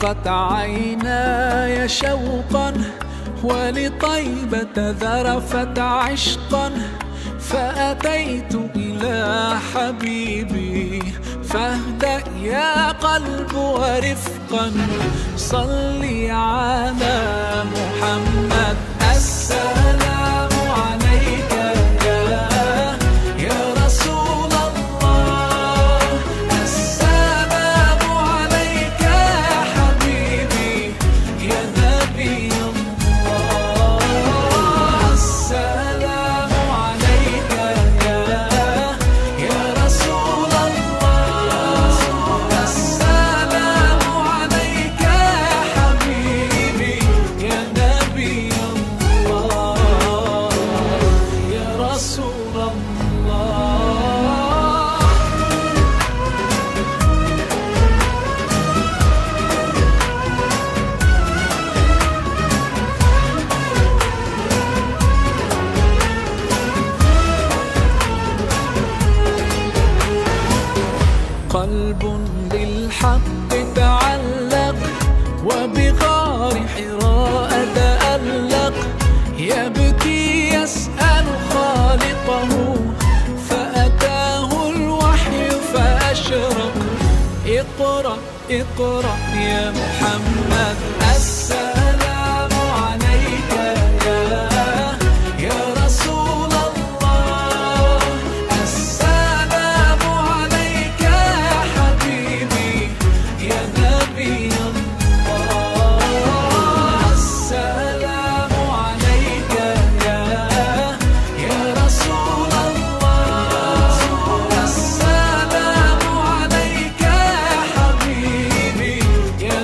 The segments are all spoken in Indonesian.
اشتاقت عيناي شوقا ولطيبة ذرفت عشقا، فأتيت إلى حبيبي فاهدأ يا قلب ورفقا، صلي على محمد. السلام عليك يا رسول الله، السلام عليك يا حبيبي يا نبي الله، السلام عليك يا رسول الله، السلام عليك يا حبيبي يا نبي الله يا رسول الله. قلب بالحق تعلق وبغار حراء تألق، يبكي يسأل خالقه فأتاه الوحي فأشرق. اقرأ اقرأ يا محمد. السلام عليك يا رسول الله، السلام عليك يا حبيبي يا نبي الله، السلام عليك يا رسول الله، السلام عليك يا حبيبي يا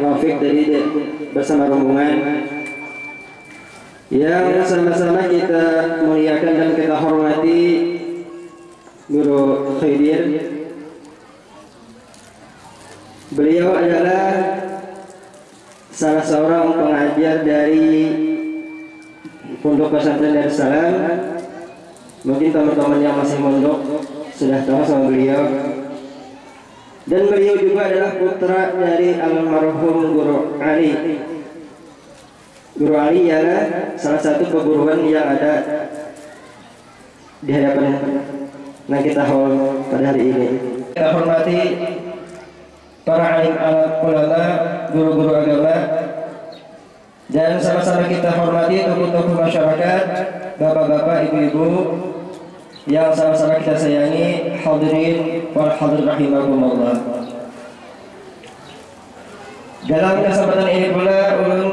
Rafiq dari bersama rombongan yang sama-sama kita muliakan dan kita hormati Guru Khidir. Beliau adalah salah seorang pengajar dari Pondok Pesantren Darussalam. Mungkin teman-teman yang masih mondok sudah tahu sama beliau. Dan beliau juga adalah putra dari almarhum Guru Ali. Guru Ali ialah salah satu perguruan yang ada di hadapan kita hall pada hari ini. Kita hormati para alim ulama, guru-guru agama, dan sama-sama kita hormati tokoh-tokoh masyarakat, bapak-bapak, ibu-ibu yang sama-sama kita sayangi. Hadirin wal hadirin rahimakumullah. Dalam kesempatan ini pula ulun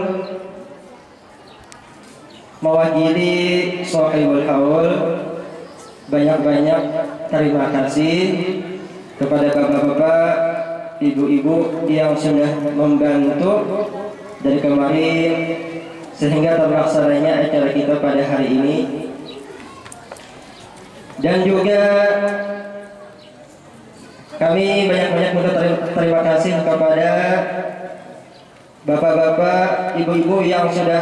mewakili Shahibul Haul banyak-banyak terima kasih kepada bapak-bapak, ibu-ibu yang sudah membantu dari kemarin sehingga terlaksananya acara kita pada hari ini. Dan juga kami banyak-banyak minta terima kasih kepada bapak-bapak, ibu-ibu yang sudah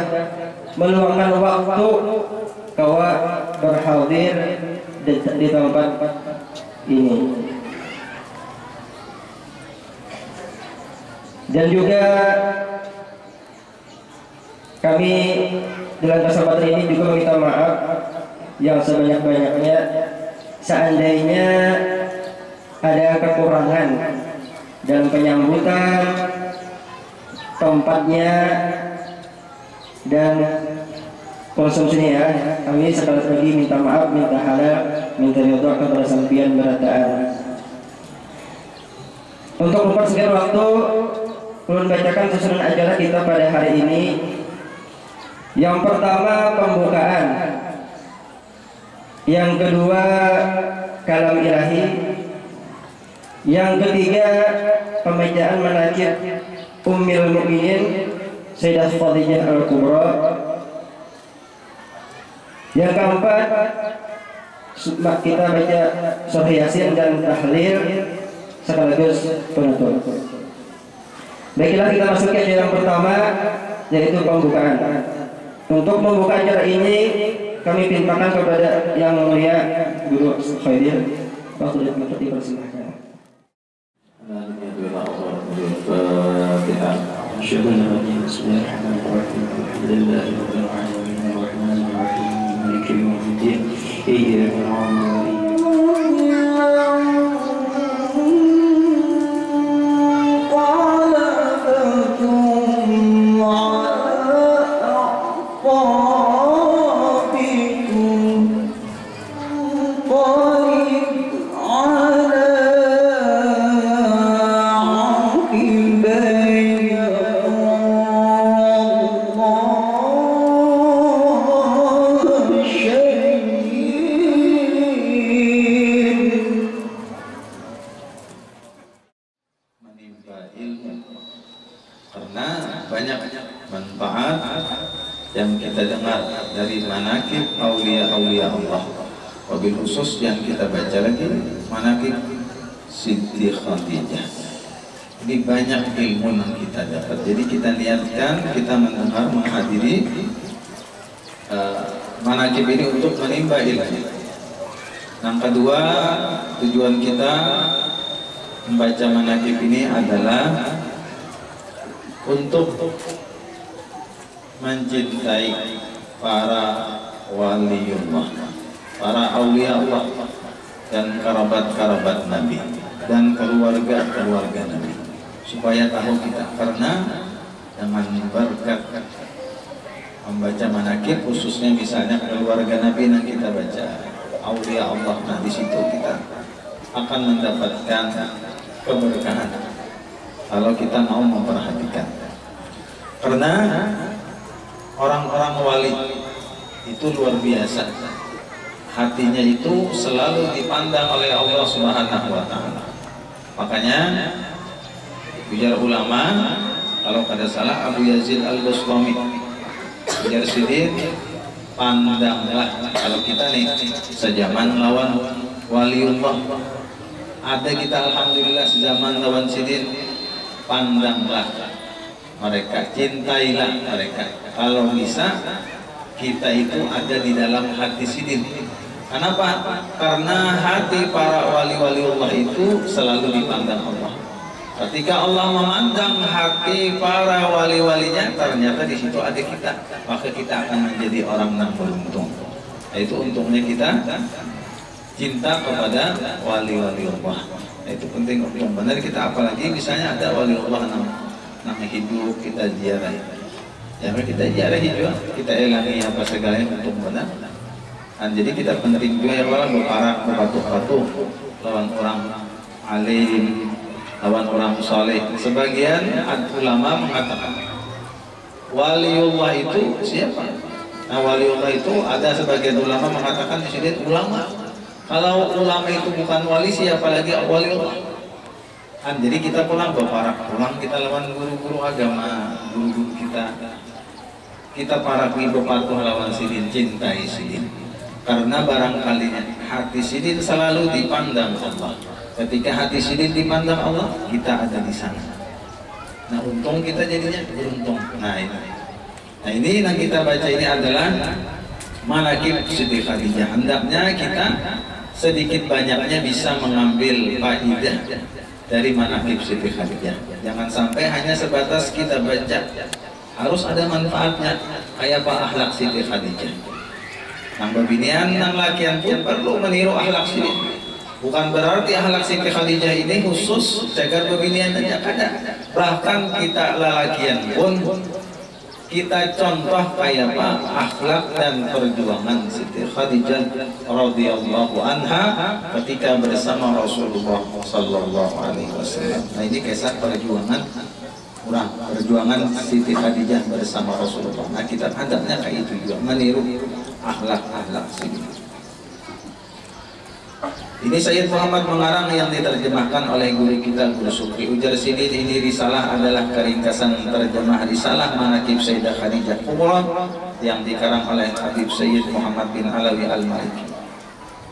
meluangkan waktu kawa berhadir di tempat ini. Dan juga kami dalam kesempatan ini juga meminta maaf yang sebanyak-banyaknya seandainya ada kekurangan dalam penyambutan, tempatnya, dan konsumsinya. Kami sekali lagi minta maaf, minta halal, minta ridho kepada sampian berataan. Untuk mempersingkat waktu, ulun bacakan susunan acara kita pada hari ini. Yang pertama pembukaan, yang kedua kalam ilahi, yang ketiga pembacaan manaqib Ummul Mukminin Sayyidah Khadijah Al-Kubra, yang keempat kita baca surah Yasin dan tahlil sekaligus penutup. Baiklah, kita masuk ke acara yang pertama, yaitu pembukaan. Untuk membuka acara ini kami pintakan kepada yang mulia Guru Khidir. Waktu dipersilahkan. Wabil khusus yang kita baca lagi manaqib Siti Khadijah. Ini banyak ilmu yang kita dapat. Jadi kita niatkan, kita mendengar, menghadiri manaqib ini untuk menimba ilmu. Yang kedua, tujuan kita membaca manaqib ini adalah untuk mencintai para waliullah, para aulia Allah dan kerabat-kerabat Nabi dan keluarga-keluarga Nabi, supaya tahu kita. Karena dengan berkat membaca manaqib, khususnya misalnya keluarga Nabi yang kita baca, aulia Allah, nah di situ kita akan mendapatkan keberkahan kalau kita mau memperhatikan. Karena orang-orang wali itu luar biasa, hatinya itu selalu dipandang oleh Allah Subhanahu wa Ta'ala. Makanya bicara ulama kalau kada salah Abu Yazid Al-Bustami. Ujar Sidin, pandanglah kalau kita nih sejaman lawan waliullah. Ada kita alhamdulillah sejaman lawan Sidin, pandanglah mereka, cintailah mereka. Kalau bisa kita itu ada di dalam hati Sidin. Kenapa? Karena hati para wali-waliullah itu selalu dipandang Allah. Ketika Allah memandang hati para wali-walinya, ternyata di situ ada kita, maka kita akan menjadi orang yang beruntung. Itu untungnya kita cinta kepada wali-wali Allah. Itu penting untung benar kita, apalagi misalnya ada wali Allah nama hidup kita ziarah. Jangan kita ziarah hidup, kita elangi apa segalanya untung benar. Dan jadi kita penting juga ya orang berparak, berpatuh-patuh lawan orang alim, lawan orang soleh. Sebagian ulama mengatakan waliullah itu siapa? Nah, waliullah itu ada sebagian ulama mengatakan di sini ulama. Kalau ulama itu bukan wali, siapa lagi waliullah? Kan jadi kita pulang pulang kita lawan guru-guru agama, guru-guru kita para berpatuh lawan sidin, cintai sidin. Karena barangkali hati sidin selalu dipandang Allah. Ketika hati sidin dipandang Allah, kita ada di sana. Nah, untung kita jadinya beruntung. Nah ini yang kita baca ini adalah manaqib Siti Khadijah. Hendaknya kita sedikit banyaknya bisa mengambil faidah dari manaqib Siti Khadijah. Jangan sampai hanya sebatas kita baca, harus ada manfaatnya. Kayak apa akhlak Siti Khadijah. Nang babinian, nang lakian pun perlu meniru akhlak Siti. Bukan berarti akhlak Siti Khadijah ini khusus jaga babinian saja, kada. Bahkan kita lalakian pun kita contoh kayak apa akhlak dan perjuangan Siti Khadijah radhiyallahu anha ketika bersama Rasulullah sallallahu alaihi wasallam. Nah, ini kisah perjuangan Siti Khadijah bersama Rasulullah. Nah, kita hadapnya kayak itu juga, meniru akhlak Siti. Ini Sayyid Muhammad Mengarang yang diterjemahkan oleh guru kita Guru Sukri. Ujar Sidin, ini risalah adalah keringkasan terjemah risalah manaqib Sayyidah Khadijah Kubra yang dikarang oleh Habib Sayyid Muhammad bin Alawi Al-Maliki.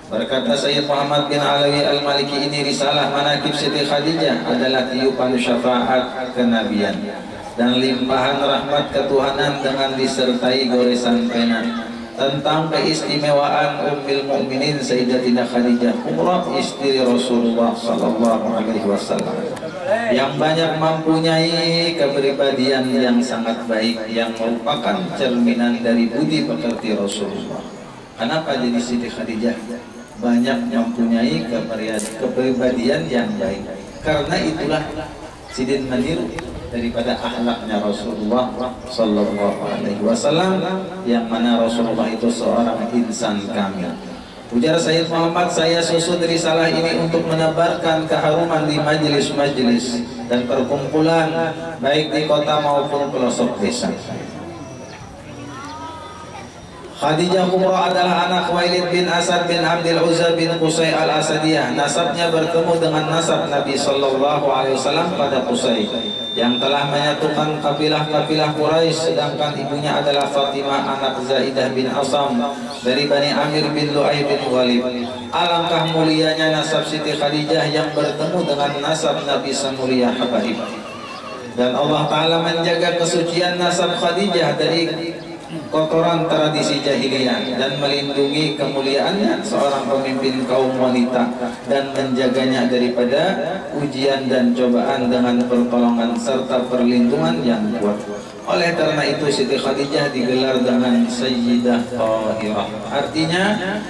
Berkata Sayyid Muhammad bin Alawi Al-Maliki, ini risalah manaqib Siti Khadijah adalah tiupan syafaat kenabian dan limpahan rahmat ketuhanan dengan disertai goresan pena tentang keistimewaan Ummul Mukminin Sayyidatina Khadijah Kubra, istri Rasulullah sallallahu alaihi wasallam, yang banyak mempunyai kepribadian yang sangat baik yang merupakan cerminan dari budi pekerti Rasulullah. Kenapa jadi Siti Khadijah banyak mempunyai kepribadian yang baik? Karena itulah Sidin meniru daripada akhlaknya Rasulullah sallallahu alaihi wasallam, yang mana Rasulullah itu seorang insan kamil. Ujar Sayyid Muhammad, saya susun risalah ini untuk menebarkan keharuman di majelis-majelis dan perkumpulan baik di kota maupun pelosok desa. Khadijah Kubra adalah anak Khuwailid bin Asad bin Abdul Uzza bin Qusay al-Asadiyah. Nasabnya bertemu dengan nasab Nabi sallallahu alaihi wasallam pada Qusay yang telah menyatukan kabilah-kabilah Quraisy, sedangkan ibunya adalah Fatimah anak Zaidah bin Asam dari Bani Amir bin Lu'ay bin Walid. Alangkah mulianya nasab Siti Khadijah yang bertemu dengan nasab Nabi semulia Habaib. Dan Allah Ta'ala menjaga kesucian nasab Khadijah dari kotoran tradisi jahiliyah dan melindungi kemuliaannya seorang pemimpin kaum wanita dan menjaganya daripada ujian dan cobaan dengan pertolongan serta perlindungan yang kuat. Oleh karena itu Siti Khadijah digelar dengan Sayyidah Thahirah, artinya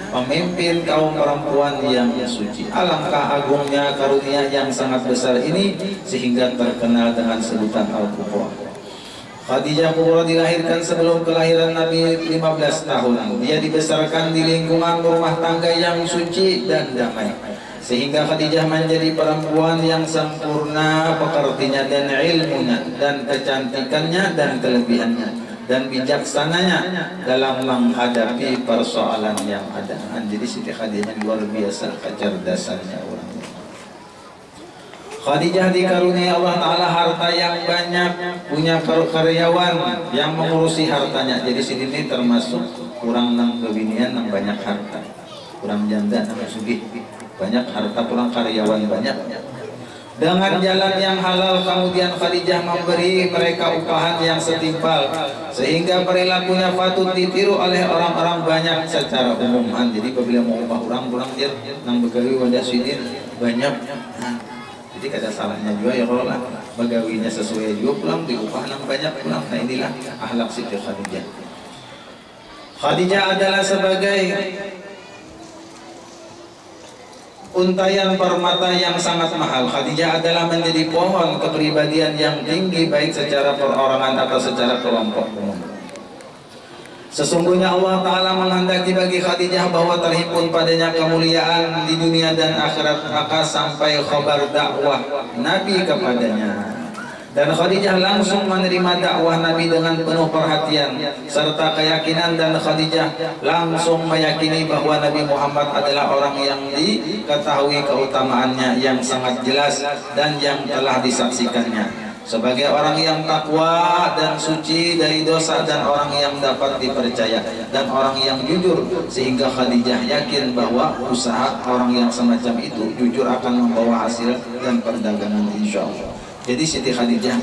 pemimpin kaum perempuan yang suci. Alangkah agungnya karunia yang sangat besar ini sehingga terkenal dengan sebutan Al-Kubra. Khadijah Kubra dilahirkan sebelum kelahiran Nabi 15 tahun. Dia dibesarkan di lingkungan rumah tangga yang suci dan damai, sehingga Khadijah menjadi perempuan yang sempurna pekertinya dan ilmunya dan kecantikannya dan kelebihannya dan bijaksananya dalam menghadapi persoalan yang ada. Jadi Siti Khadijah luar biasa kecerdasannya orang. Khadijah dikaruniai Allah Ta'ala harta yang banyak, punya karyawan yang mengurusi hartanya. Jadi sini ini termasuk kurang nang kebinian nang banyak harta, kurang janda nang sugih, banyak harta kurang karyawan banyak. Dengan jalan yang halal kemudian Khadijah memberi mereka upahan yang setimpal sehingga perilakunya patut ditiru oleh orang-orang banyak secara umum. Jadi apabila mau upah orang dia nang begawi wadah sini banyak. Jadi ada salahnya juga ya kalau lah begawinya sesuai juga pulang diupah nang banyak pulang. Nah inilah akhlak Siti Khadijah. Khadijah adalah sebagai untayan permata yang sangat mahal. Khadijah adalah menjadi pohon kepribadian yang tinggi baik secara perorangan atau secara kelompok umum. Sesungguhnya Allah Ta'ala menghendaki bagi Khadijah bahwa terhimpun padanya kemuliaan di dunia dan akhirat, maka sampai khabar dakwah Nabi kepadanya. Dan Khadijah langsung menerima dakwah Nabi dengan penuh perhatian serta keyakinan, dan Khadijah langsung meyakini bahwa Nabi Muhammad adalah orang yang diketahui keutamaannya yang sangat jelas dan yang telah disaksikannya sebagai orang yang takwa dan suci dari dosa dan orang yang dapat dipercaya dan orang yang jujur, sehingga Khadijah yakin bahwa usaha orang yang semacam itu jujur akan membawa hasil dan perdagangan insya Allah. Jadi Siti Khadijah,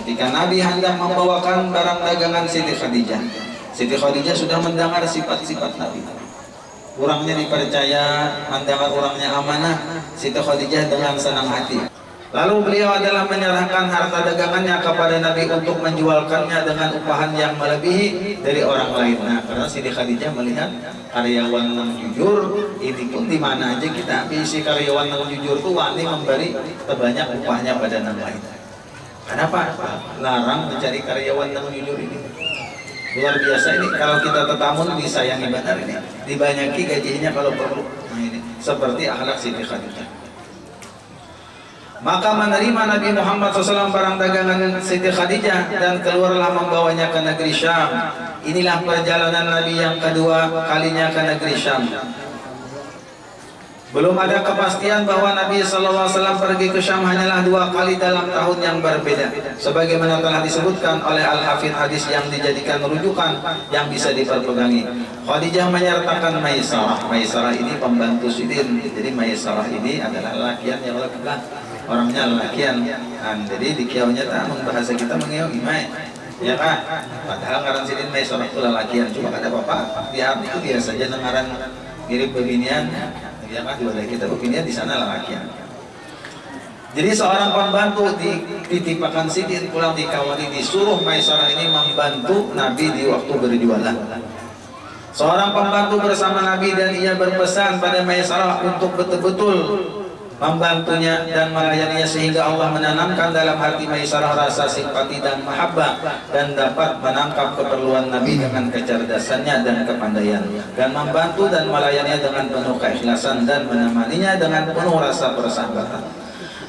ketika Nabi hendak membawakan barang dagangan Siti Khadijah sudah mendengar sifat-sifat Nabi. Orangnya dipercaya, mendengar orangnya amanah. Siti Khadijah dengan senang hati. Lalu beliau adalah menyerahkan harta dagangannya kepada Nabi untuk menjualkannya dengan upahan yang melebihi dari orang lain. Nah, karena Siti Khadijah melihat karyawan yang jujur, ini pun di mana aja kita isi karyawan yang jujur tuh wani memberi terbanyak upahnya pada orang lain. Kenapa? Larang mencari karyawan yang jujur ini. Luar biasa ini, kalau kita tetamun disayangi benar ini, dibanyaki gajinya kalau perlu. Nah ini seperti akhlak Siti Khadijah. Maka menerima Nabi Muhammad SAW barang dagangan Siti Khadijah dan keluarlah membawanya ke negeri Syam. Inilah perjalanan Nabi yang kedua kalinya ke negeri Syam. Belum ada kepastian bahwa Nabi SAW pergi ke Syam hanyalah 2 kali dalam tahun yang berbeda, sebagaimana telah disebutkan oleh Al-Hafidh hadis yang dijadikan rujukan yang bisa diperpegangi. Khadijah menyertakan Maisarah. Maisarah ini pembantu Sidin. Jadi Maisarah ini adalah lelakian yang lakukan, orangnya lelakian. Jadi di kiaunya tak bahasa kita mengiau imai, ya kan? Padahal ngaran Sidin Maisarah itu lelakian, cuma ada apa-apa. Di arti itu dia saja ngaran mirip beginian. Ya kan, di wadah kita beginian, di sana lelakian. Jadi seorang pembantu ditipakan Sidin pulang dikawani, disuruh Maisarah ini membantu Nabi di waktu berjualan. Seorang pembantu bersama Nabi dan ia berpesan pada Maisarah untuk betul-betul membantunya dan melayaninya, sehingga Allah menanamkan dalam hati Maisarah rasa simpati dan mahabbah dan dapat menangkap keperluan Nabi dengan kecerdasannya dan kepandaian, dan membantu dan melayaninya dengan penuh keikhlasan dan menemaninya dengan penuh rasa persahabatan.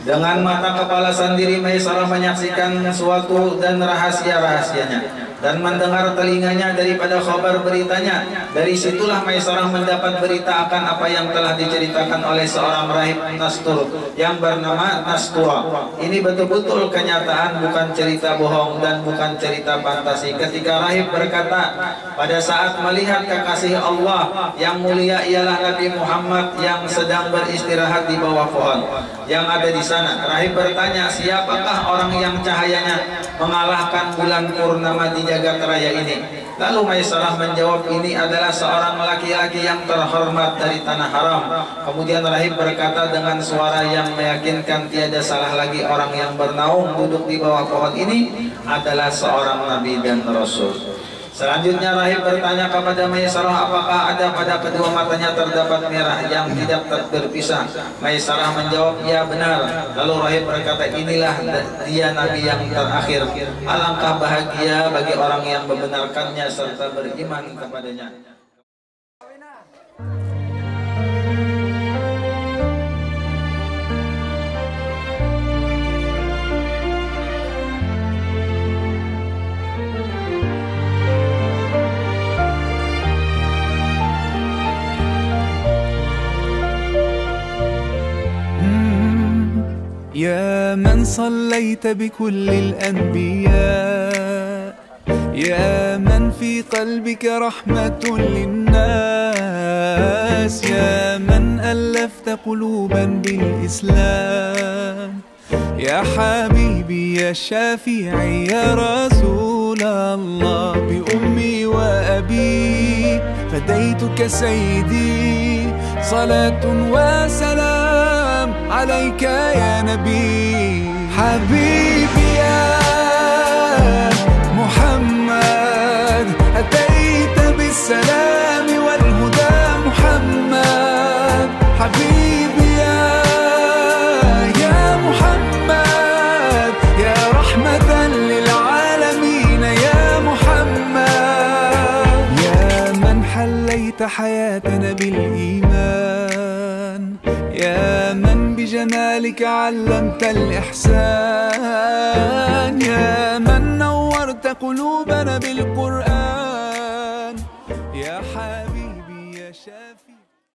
Dengan mata kepala sendiri Maisarah menyaksikan suatu dan rahasia-rahasianya dan mendengar telinganya daripada khabar beritanya. Dari situlah Maisarah mendapat berita akan apa yang telah diceritakan oleh seorang rahib Nastur yang bernama Nastura. Ini betul-betul kenyataan, bukan cerita bohong dan bukan cerita fantasi. Ketika rahib berkata, pada saat melihat kekasih Allah yang mulia ialah Nabi Muhammad yang sedang beristirahat di bawah pohon yang ada di sana, rahib bertanya, siapakah orang yang cahayanya mengalahkan bulan purnama di jagat raya ini? Lalu Maisarah menjawab, ini adalah seorang laki-laki yang terhormat dari tanah haram. Kemudian rahib berkata dengan suara yang meyakinkan, tiada salah lagi, orang yang bernaung duduk di bawah pohon ini adalah seorang nabi dan rasul. Selanjutnya rahib bertanya kepada Maisarah, apakah ada pada kedua matanya terdapat merah yang tidak berpisah? Maisarah menjawab, ya benar. Lalu rahib berkata, inilah dia nabi yang terakhir. Alangkah bahagia bagi orang yang membenarkannya serta beriman kepadanya. يا من صليت بكل الأنبياء، يا من في قلبك رحمة للناس، يا من ألفت قلوبا بالإسلام، يا حبيبي يا شافعي يا رسول الله، بأمي وأبي فديتك سيدي، صلاة وسلام عليك يا نبي. حبيبي يا محمد أتيت بالسلام والهدى محمد، حبيبي يا محمد يا رحمة للعالمين يا محمد، يا من حليت حياتنا بالإيمان، يا من بجمالك علمت الإحسان، يا من نورت قلوبنا بالقرآن، يا حبيبي يا شافي.